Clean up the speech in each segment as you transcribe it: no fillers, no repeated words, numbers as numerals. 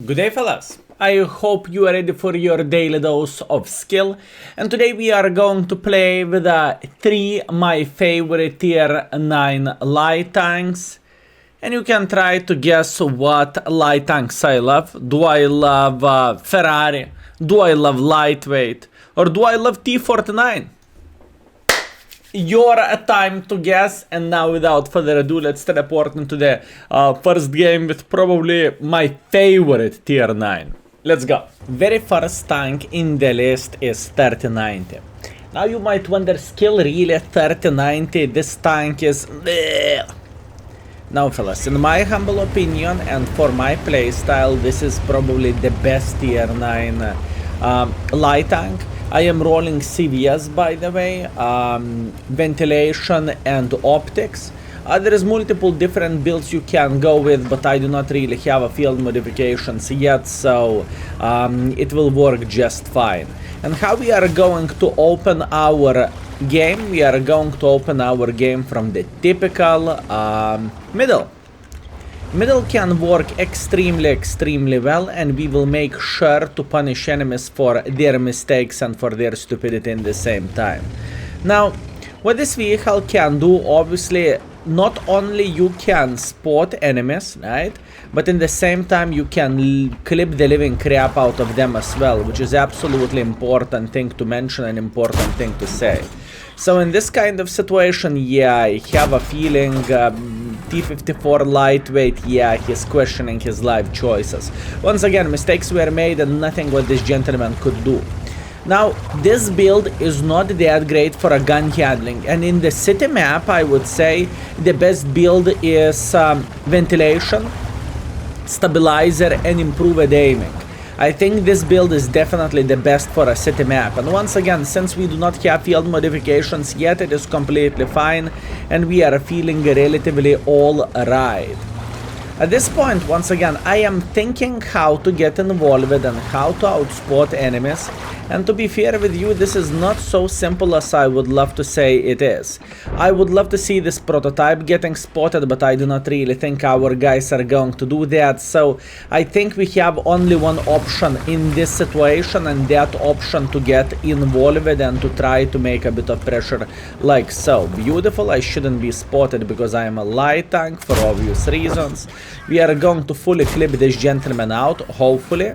Good day, fellas. I hope you are ready for your daily dose of skill, and today we are going to play with 3 my favorite tier 9 light tanks, and you can try to guess what light tanks I love. Do I love Ferrari? Do I love lightweight? Or do I love T49? Your time to guess, and now without further ado, let's teleport into the first game with probably my favorite tier 9. Let's go. Very first tank in the list is 3090. Now you might wonder, skill really 3090? This tank is... Now fellas, in my humble opinion and for my playstyle, this is probably the best tier 9 light tank. I am rolling CVS, by the way, ventilation and optics. There is multiple different builds you can go with, but I do not really have a field modifications yet, so it will work just fine. And how we are going to open our game? We are going to open our game from the typical middle. Middle can work extremely well, and we will make sure to punish enemies for their mistakes and for their stupidity in the same time. Now, what this vehicle can do, obviously, not only you can spot enemies, right? But in the same time you can clip the living crap out of them as well, which is absolutely important thing to mention and important thing to say. So in this kind of situation, yeah, I have a feeling T54 lightweight, yeah, he's questioning his life choices. Once again, mistakes were made and nothing what this gentleman could do. Now, this build is not that great for a gun handling, and in the city map, I would say the best build is ventilation, stabilizer, and improved aiming. I think this build is definitely the best for a city map, and once again, since we do not have field modifications yet, it is completely fine, and we are feeling relatively alright. At this point, once again, I am thinking how to get involved and how to outspot enemies. And to be fair with you, this is not so simple as I would love to say it is. I would love to see this prototype getting spotted, but I do not really think our guys are going to do that. So I think we have only one option in this situation, and that option to get involved and to try to make a bit of pressure like so. Beautiful, I shouldn't be spotted because I am a light tank for obvious reasons. We are going to fully clip this gentleman out, hopefully.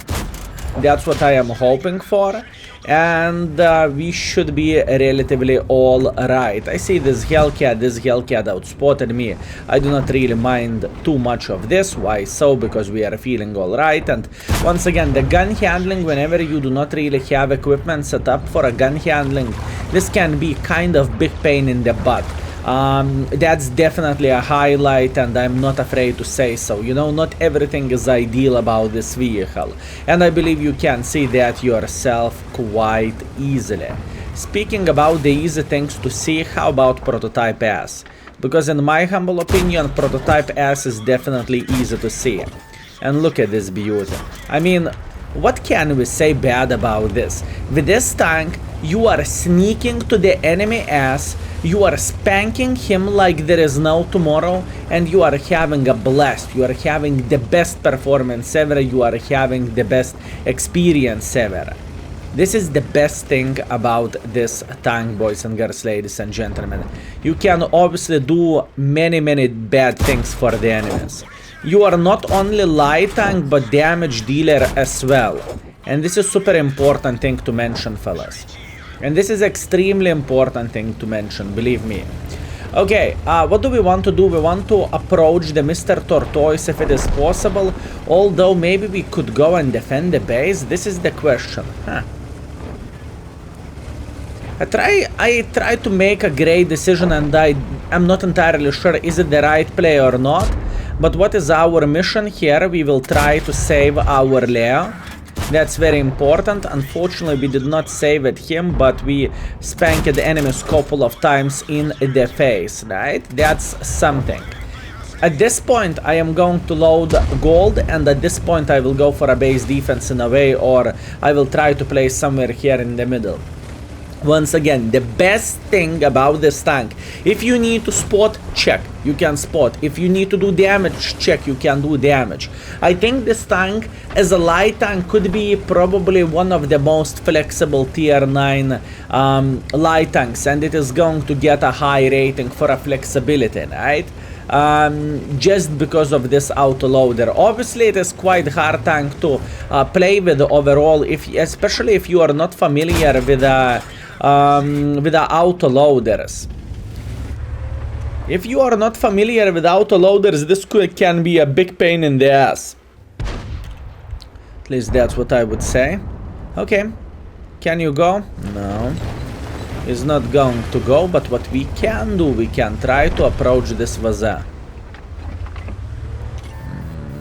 That's what I am hoping for, and we should be relatively alright. I see this Hellcat outspotted me. I do not really mind too much of this. Why so? Because we are feeling alright. And once again, the gun handling, whenever you do not really have equipment set up for a gun handling, this can be kind of big pain in the butt. That's definitely a highlight, and I'm not afraid to say so. You know, not everything is ideal about this vehicle, and I believe you can see that yourself quite easily. Speaking about the easy things to see, how about Prototype S? Because in my humble opinion, Prototype S is definitely easy to see. And look at this beauty. I mean, what can we say bad about this? With this tank, you are sneaking to the enemy ass, you are spanking him like there is no tomorrow, and you are having a blast. You are having the best performance ever, you are having the best experience ever. This is the best thing about this tank, boys and girls, ladies and gentlemen. You can obviously do many bad things for the enemies. You are not only light tank, but damage dealer as well. And this is super important thing to mention, fellas. And this is extremely important thing to mention, believe me. Okay, what do we want to do? We want to approach the Mr. Tortoise if it is possible. Although maybe we could go and defend the base. This is the question. I try to make a great decision, and I'm not entirely sure is it the right play or not. But what is our mission here? We will try to save our Leo. That's very important. Unfortunately, we did not save at him, but we spanked the enemies a couple of times in the face, right? That's something. At this point, I am going to load gold, and at this point, I will go for a base defense in a way, or I will try to play somewhere here in the middle. Once again, the best thing about this tank, if you need to spot, check, you can spot. If you need to do damage, check, you can do damage. I think this tank as a light tank could be probably one of the most flexible tier 9 light tanks, and it is going to get a high rating for a flexibility, right? Just because of this autoloader. Obviously it is quite hard tank to play with overall, especially if you are not familiar with the autoloaders. If you are not familiar with autoloaders, this can be a big pain in the ass. At least that's what I would say. Okay, can you go? No, is not going to go, but what we can do, we can try to approach this Vaza.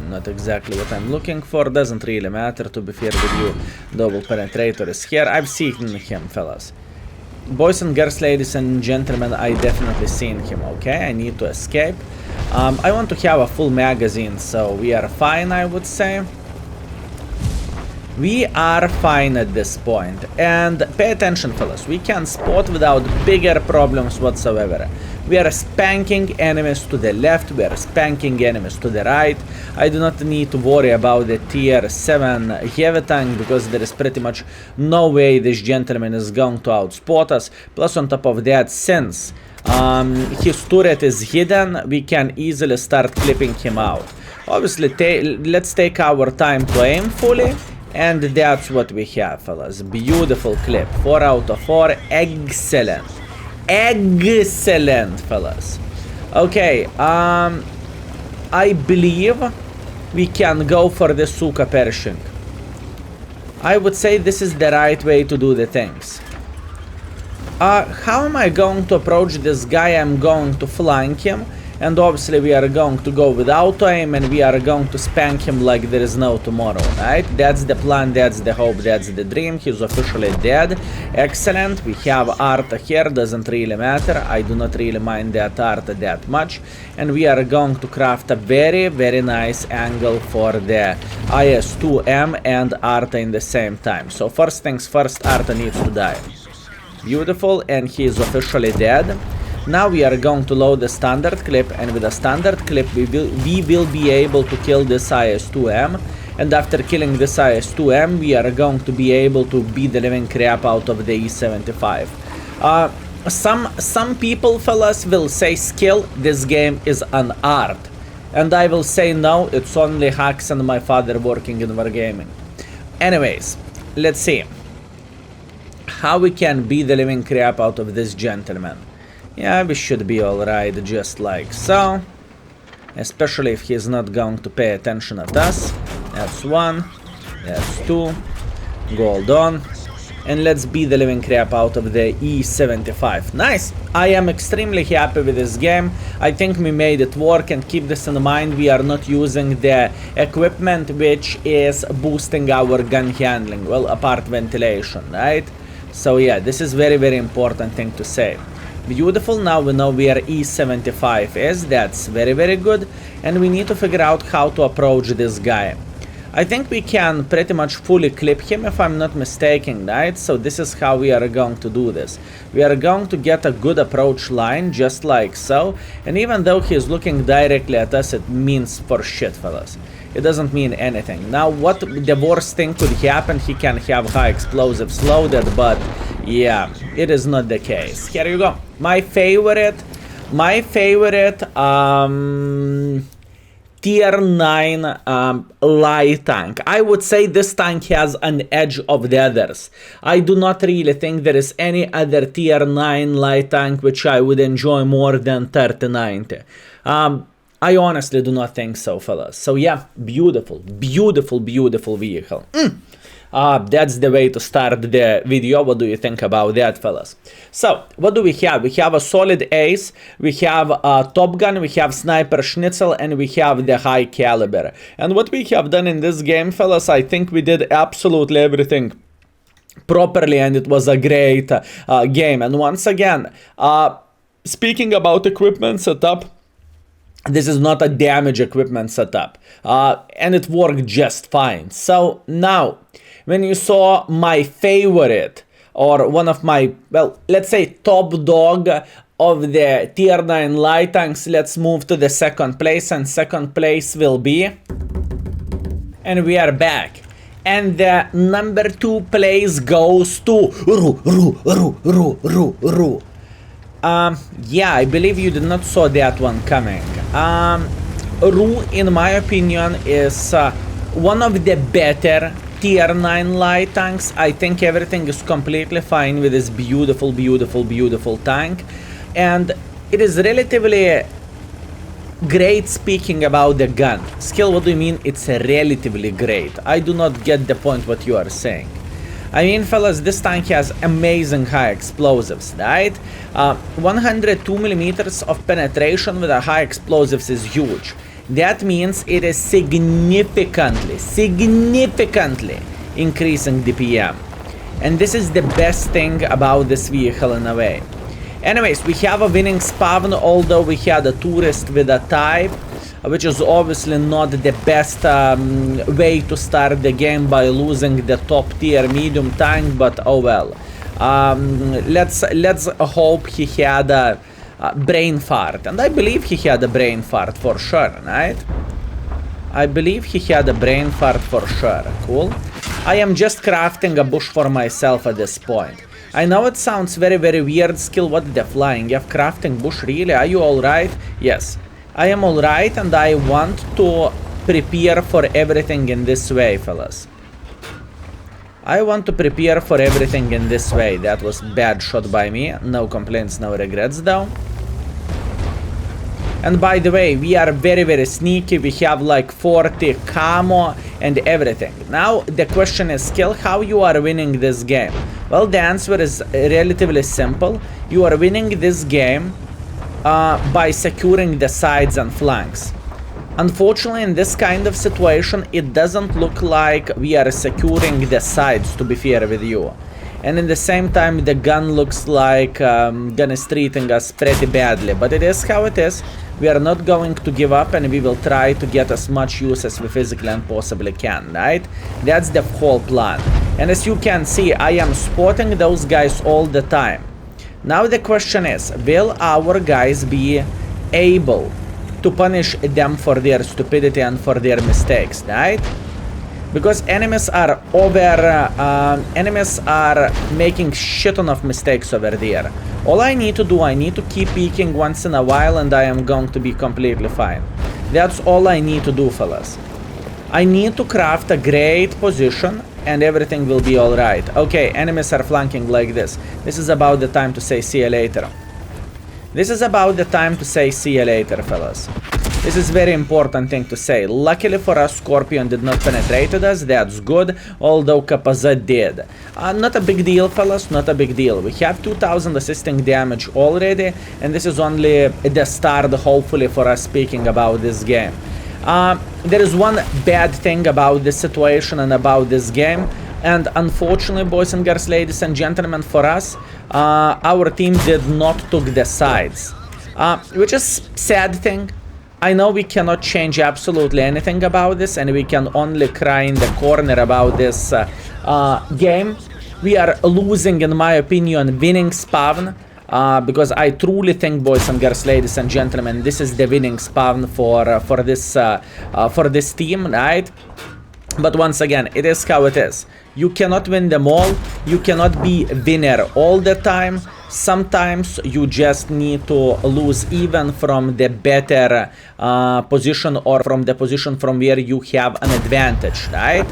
Not exactly what I'm looking for, doesn't really matter, to be fair with you. Double penetrator is here, I've seen him, fellas. Boys and girls, ladies and gentlemen, I definitely seen him. Okay, I need to escape. I want to have a full magazine, so we are fine, I would say. We are fine at this point. And pay attention, fellas, we can spot without bigger problems whatsoever. We are spanking enemies to the left, we are spanking enemies to the right. I do not need to worry about the tier 7 heavy tank, because there is pretty much no way this gentleman is going to outspot us. Plus on top of that, since his turret is hidden, we can easily start clipping him out. Obviously, let's take our time to aim fully. And that's what we have, fellas. Beautiful clip. 4 out of 4. Excellent. Excellent, fellas. Okay, I believe we can go for the Suka Pershing. I would say this is the right way to do the things. How am I going to approach this guy? I'm going to flank him. And obviously we are going to go with auto aim, and we are going to spank him like there is no tomorrow, right? That's the plan, that's the hope, that's the dream. He's officially dead. Excellent. We have Arta here, doesn't really matter. I do not really mind that Arta that much. And we are going to craft a very, very nice angle for the IS-2M and Arta in the same time. So first things first, Arta needs to die. Beautiful, and he is officially dead. Now we are going to load the standard clip, and with a standard clip we will be able to kill this IS-2M, and after killing this IS-2M we are going to be able to beat the living crap out of the E75. Some people, fellas, will say, Skill, this game is an art, and I will say no, it's only hacks and my father working in Wargaming. Anyways, let's see how we can beat the living crap out of this gentleman. Yeah, we should be alright, just like so. Especially if he's not going to pay attention at us. That's 1. That's 2. Gold on. And let's beat the living crap out of the E75. Nice! I am extremely happy with this game. I think we made it work, and keep this in mind, we are not using the equipment which is boosting our gun handling. Well, apart ventilation, right? So yeah, this is very, very important thing to say. Beautiful, now we know where E75 is, that's very, very good. And we need to figure out how to approach this guy. I think we can pretty much fully clip him if I'm not mistaken, right? So this is how we are going to do this. We are going to get a good approach line, just like so. And even though he is looking directly at us, it means for shit, fellas. It doesn't mean anything. Now, what the worst thing could happen, he can have high explosives loaded, but yeah, it is not the case. Here you go. My favorite tier 9 light tank. I would say this tank has an edge of the others. I do not really think there is any other tier 9 light tank which I would enjoy more than 3090. I honestly do not think so, fellas. So yeah, beautiful, beautiful, beautiful vehicle. That's the way to start the video. What do you think about that, fellas? So, what do we have? We have a solid ace, we have a top gun, we have sniper schnitzel, and we have the high caliber. And what we have done in this game, fellas, I think we did absolutely everything properly, and it was a great game. And once again, speaking about equipment setup, this is not a damage equipment setup, and it worked just fine. So now, when you saw my favorite or one of my, well, let's say top dog of the tier 9 light tanks. Let's move to the second place, and second place will be, and we are back. And the number 2 place goes to yeah, I believe you did not saw that one coming. Ru, in my opinion, is one of the better tier 9 light tanks. I think everything is completely fine with this beautiful, beautiful, beautiful tank. And it is relatively great speaking about the gun. Skill, what do you mean it's relatively great? I do not get the point what you are saying. I mean, fellas, this tank has amazing high explosives, right? 102 millimeters of penetration with a high explosives is huge. That means it is significantly increasing DPM. And this is the best thing about this vehicle in a way. Anyways, we have a winning spawn, although we had a tourist with a type, which is obviously not the best way to start the game by losing the top tier medium tank, but oh well. Let's hope he had a brain fart, and I believe he had a brain fart for sure, right? I believe he had a brain fart for sure. Cool. I am just crafting a bush for myself at this point. I know it sounds very, very weird, Skill, what the flying? You have crafting bush, really? Are you alright? Yes. I am alright, and I want to prepare for everything in this way, fellas. I want to prepare for everything in this way. That was bad shot by me. No complaints, no regrets, though. And by the way, we are very, very sneaky. We have like 40 camo and everything. Now, the question is, Skill, how you are winning this game? Well, the answer is relatively simple. You are winning this game by securing the sides and flanks. Unfortunately, in this kind of situation, it doesn't look like we are securing the sides, to be fair with you. And in the same time, the gun looks like gun is treating us pretty badly. But it is how it is. We are not going to give up, and we will try to get as much use as we physically and possibly can, right? That's the whole plan. And as you can see, I am spotting those guys all the time. Now the question is, will our guys be able to punish them for their stupidity and for their mistakes, right? Because enemies are making shit ton of mistakes over there. All I need to do, I need to keep peeking once in a while, and I am going to be completely fine. That's all I need to do, fellas. I need to craft a great position, and everything will be alright. Okay, enemies are flanking like this. This is about the time to say see you later. This is about the time to say see you later, fellas. This is very important thing to say. Luckily for us, Scorpion did not penetrate us. That's good, although Kapazet did. Not a big deal, fellas, not a big deal. We have 2000 assisting damage already, and this is only the start, hopefully, for us speaking about this game. There is one bad thing about this situation and about this game, and unfortunately, boys and girls, ladies and gentlemen, for us, our team did not took the sides, which is sad thing. I know we cannot change absolutely anything about this, and we can only cry in the corner about this game. We are losing, in my opinion, winning spawn. Because I truly think, boys and girls, ladies and gentlemen, this is the winning spawn for this team, right? But once again, it is how it is. You cannot win them all. You cannot be winner all the time. Sometimes you just need to lose even from the better position, or from the position from where you have an advantage, right?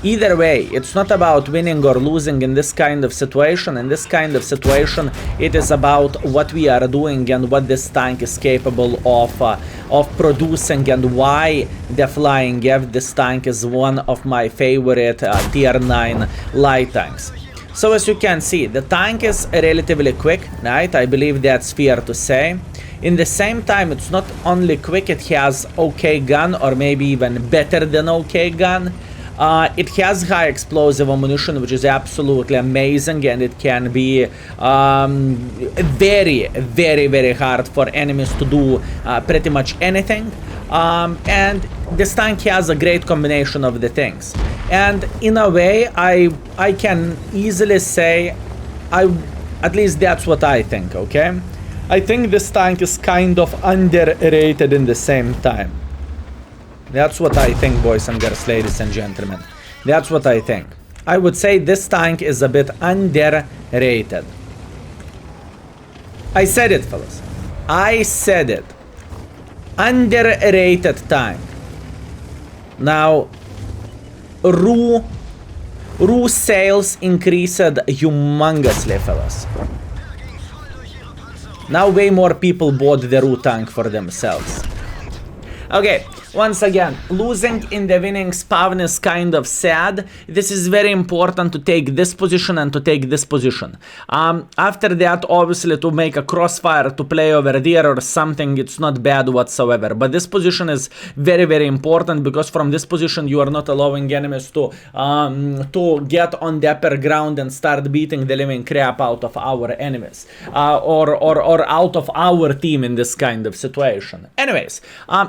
Either way, it's not about winning or losing in this kind of situation. In this kind of situation, it is about what we are doing and what this tank is capable of producing, and why the Flying F, this tank, is one of my favorite tier 9 light tanks. So as you can see, the tank is relatively quick, right? I believe that's fair to say. In the same time, it's not only quick, it has okay gun, or maybe even better than okay gun. It has high explosive ammunition, which is absolutely amazing, and it can be very, very, very hard for enemies to do pretty much anything. And this tank has a great combination of the things. And in a way, I can easily say at least that's what I think, okay? I think this tank is kind of underrated in the same time. That's what I think, boys and girls, ladies and gentlemen. That's what I think. I would say this tank is a bit underrated. I said it, fellas. I said it. Underrated tank. Now, Rue sales increased humongously, fellas. Now way more people bought the Rue tank for themselves. Okay, once again, losing in the winning spawn is kind of sad. This is very important to take this position and to take this position. After that, obviously, to make a crossfire to play over there or something, it's not bad whatsoever. But this position is very, very important because from this position, you are not allowing enemies to get on the upper ground and start beating the living crap out of our enemies. Or out of our team in this kind of situation. Anyways,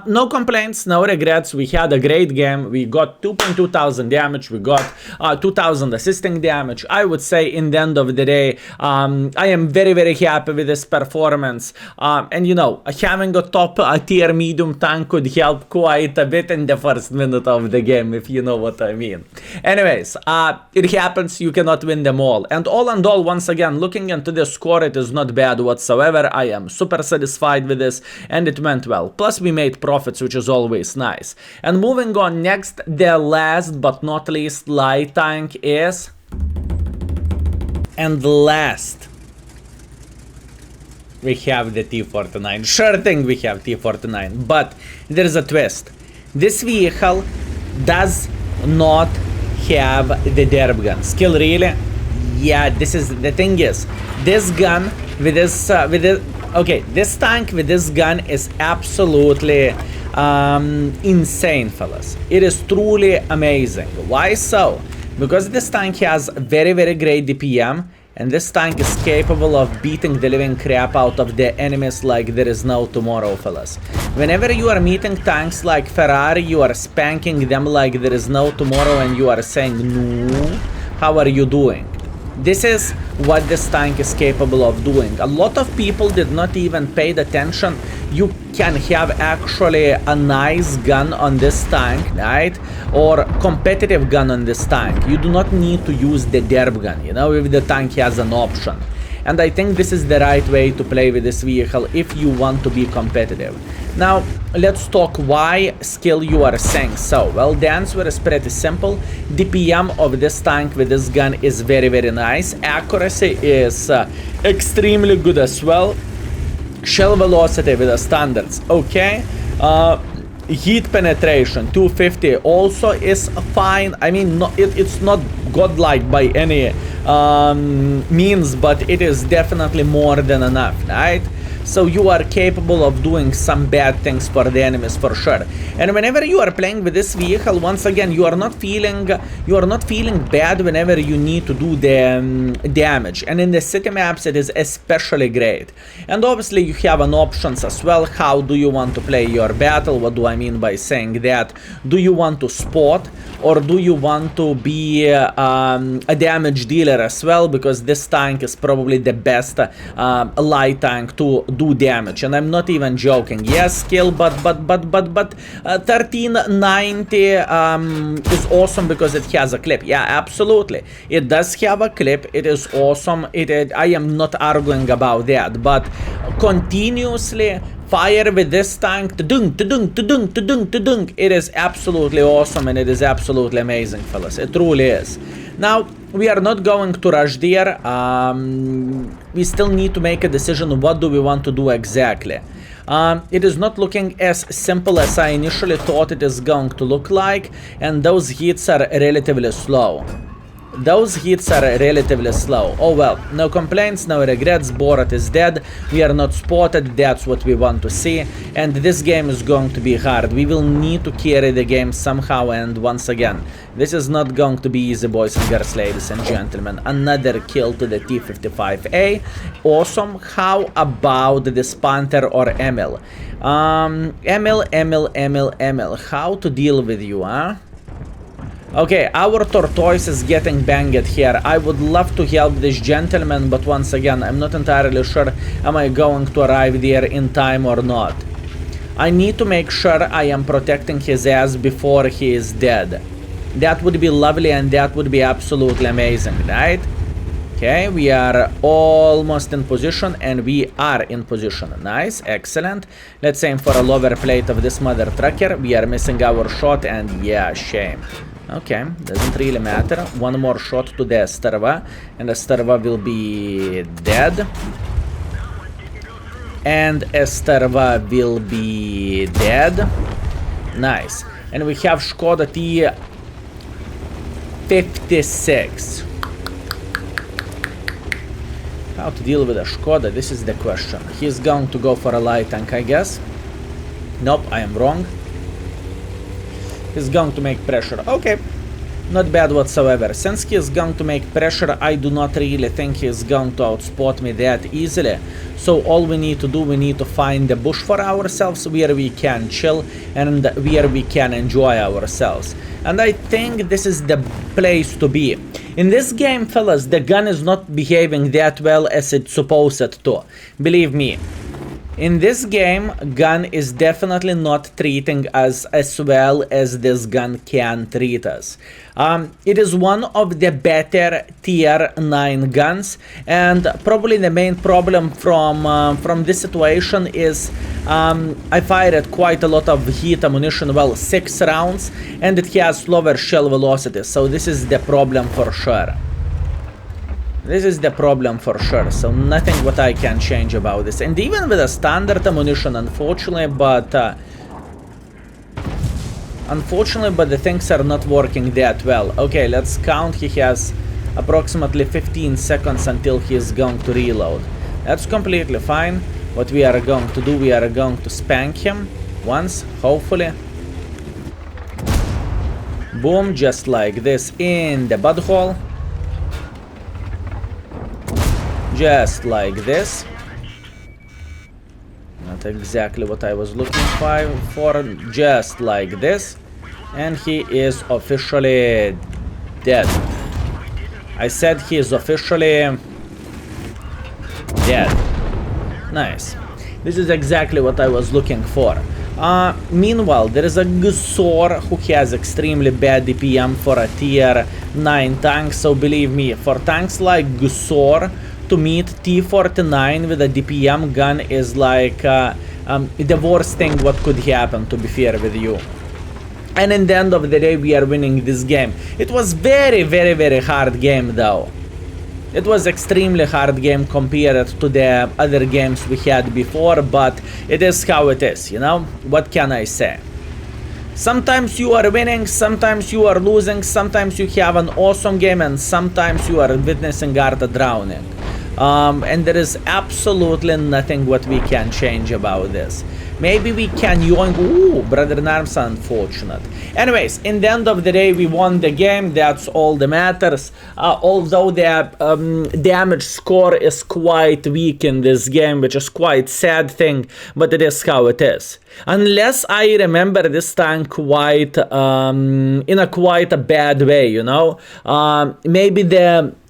no complaints, no regrets. We had a great game. We got 2,200 damage. We got 2,000 assisting damage. I would say in the end of the day, I am very, very happy with this performance. And you know, having a top tier medium tank could help quite a bit in the first minute of the game, if you know what I mean. Anyways, it happens. You cannot win them all. And all, once again, looking into the score, it is not bad whatsoever. I am super satisfied with this, and it went well. Plus, we made profits, which is always nice. And moving on, next, the last but not least light tank is... And last, we have the T49. Sure thing we have T49, but there's a twist. This vehicle does not have the derp gun. Skill, really? Yeah, this is the thing is, this gun with this, okay, this tank with this gun is absolutely insane, fellas. It is truly amazing. Why so? Because this tank has very, very great DPM, and this tank is capable of beating the living crap out of the enemies like there is no tomorrow, fellas. Whenever you are meeting tanks like Ferrari, you are spanking them like there is no tomorrow, and you are saying, no, how are you doing? This is what this tank is capable of doing. A lot of people did not even pay attention. You can have actually a nice gun on this tank, right? Or competitive gun on this tank. You do not need to use the derp gun, you know, if the tank has an option. And I think this is the right way to play with this vehicle if you want to be competitive. Now, let's talk why skill you are saying so. Well, the answer is pretty simple. DPM of this tank with this gun is very, very nice. Accuracy is extremely good as well. Shell velocity with the standards, okay. Heat penetration 250 also is fine. I mean, it's not godlike by any means, but it is definitely more than enough, right? So you are capable of doing some bad things for the enemies for sure. And whenever you are playing with this vehicle, once again, you are not feeling bad whenever you need to do the damage. And in the city maps, it is especially great. And obviously, you have an options as well. How do you want to play your battle? What do I mean by saying that? Do you want to spot, or do you want to be a damage dealer as well? Because this tank is probably the best light tank to do damage, and I'm not even joking. Yes, skill, but 1390 is awesome because it has a clip. Yeah, absolutely, it does have a clip. It is awesome. I am not arguing about that, but continuously fire with this tank, it is absolutely awesome, and it is absolutely amazing, fellas. It truly is. Now, we are not going to rush there. We still need to make a decision. What do we want to do exactly? It is not looking as simple as I initially thought it is going to look like, and those hits are relatively slow. Those hits are relatively slow. Oh well, no complaints, no regrets. Borat is dead. We are not spotted. That's what we want to see. And this game is going to be hard. We will need to carry the game somehow. And once again, this is not going to be easy, boys and girls, ladies and gentlemen. Another kill to the T55A. Awesome. How about this Panther or Emil? Emil. How to deal with you, huh? Okay, our tortoise is getting banged here. I would love to help this gentleman, but once again, I'm not entirely sure am I going to arrive there in time or not. I need to make sure I am protecting his ass before he is dead. That would be lovely and that would be absolutely amazing, right? Okay, we are almost in position and we are in position. Nice, excellent. Let's aim for a lower plate of this mother trucker. We are missing our shot and yeah, shame. Okay, doesn't really matter. One more shot to the Esterva and Esterva will be dead. And Esterva will be dead. Nice. And we have Skoda T56. How to deal with a Skoda? This is the question. He's going to go for a light tank, I guess. Nope, I am wrong. He's going to make pressure. Okay, not bad whatsoever. Since he is going to make pressure, I do not really think he is going to outspot me that easily. So all we need to do, we need to find a bush for ourselves where we can chill and where we can enjoy ourselves. And I think this is the place to be. In this game, fellas, the gun is not behaving that well as it's supposed to. Believe me. In this game, gun is definitely not treating us as well as this gun can treat us. It is one of the better tier 9 guns, and probably the main problem from this situation is I fired quite a lot of heat ammunition, well, 6 rounds, and it has lower shell velocity, so this is the problem for sure. This is the problem for sure, so nothing what I can change about this. And even with a standard ammunition, unfortunately, but the things are not working that well. Okay, let's count. He has approximately 15 seconds until he is going to reload. That's completely fine. What we are going to do, we are going to spank him once, hopefully. Boom, just like this in the butthole. Just like this. Not exactly what I was looking for. Just like this. And he is officially dead. I said he is officially dead. Nice. This is exactly what I was looking for. Meanwhile, there is a Gusor who has extremely bad DPM for a tier 9 tank. So believe me, for tanks like Gusor, to meet T49 with a DPM gun is like the worst thing what could happen, to be fair with you. And in the end of the day, we are winning this game. It was very, very, very hard game though. It was extremely hard game compared to the other games we had before, but it is how it is, you know? What can I say? Sometimes you are winning, sometimes you are losing, sometimes you have an awesome game, and sometimes you are witnessing art drowning. And there is absolutely nothing what we can change about this. Maybe we can yoink. Ooh, brother in arms, unfortunate. Anyways, in the end of the day, we won the game. That's all that matters. Although the damage score is quite weak in this game, which is quite sad thing, but it is how it is. Unless I remember this tank quite in a quite a bad way, you know.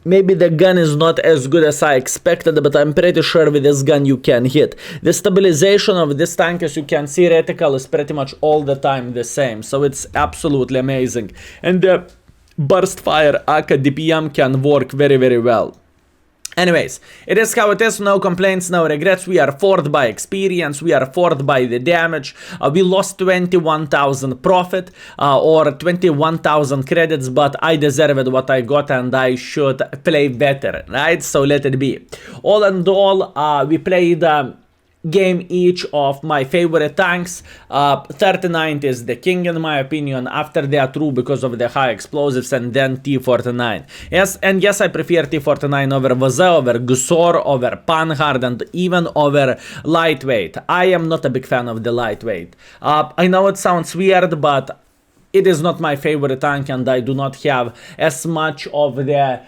Maybe the gun is not as good as I expected, but I'm pretty sure with this gun you can hit. The stabilization of this tank, as you can see, reticle is pretty much all the time the same, so it's absolutely amazing. And the burst fire AK DPM can work very, very well. Anyways, it is how it is, no complaints, no regrets. We are fourth by experience, we are fourth by the damage. We lost 21,000 profit or 21,000 credits, but I deserved what I got and I should play better, right? So let it be. All in all, we played game each of my favorite tanks. 39 is the king in my opinion, after they are true because of the high explosives, and then T49. Yes, and yes, I prefer T49 over Vaza, over Gusor, over Panhard, and even over lightweight. I am not a big fan of the lightweight. I know it sounds weird, but it is not my favorite tank, and I do not have as much of the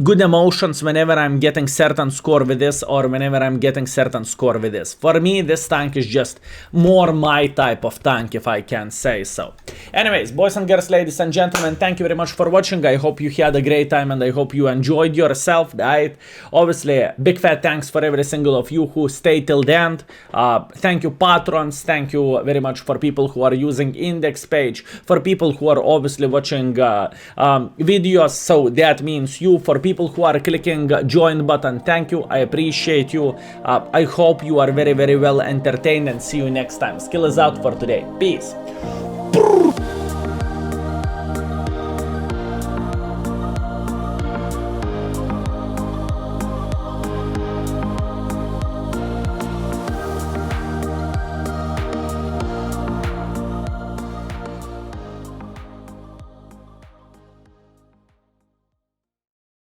good emotions whenever I'm getting certain score with this or whenever I'm getting certain score with this. For me, this tank is just more my type of tank, if I can say so. Anyways, boys and girls, ladies and gentlemen, thank you very much for watching. I hope you had a great time and I hope you enjoyed yourself, right? Obviously, big fat thanks for every single of you who stayed till the end. Thank you, patrons. Thank you very much for people who are using index page, for people who are obviously watching videos, so that means you, for people who are clicking join button, thank you, I appreciate you. I hope you are very, very well entertained, and see you next time. Skill is out for today. Peace.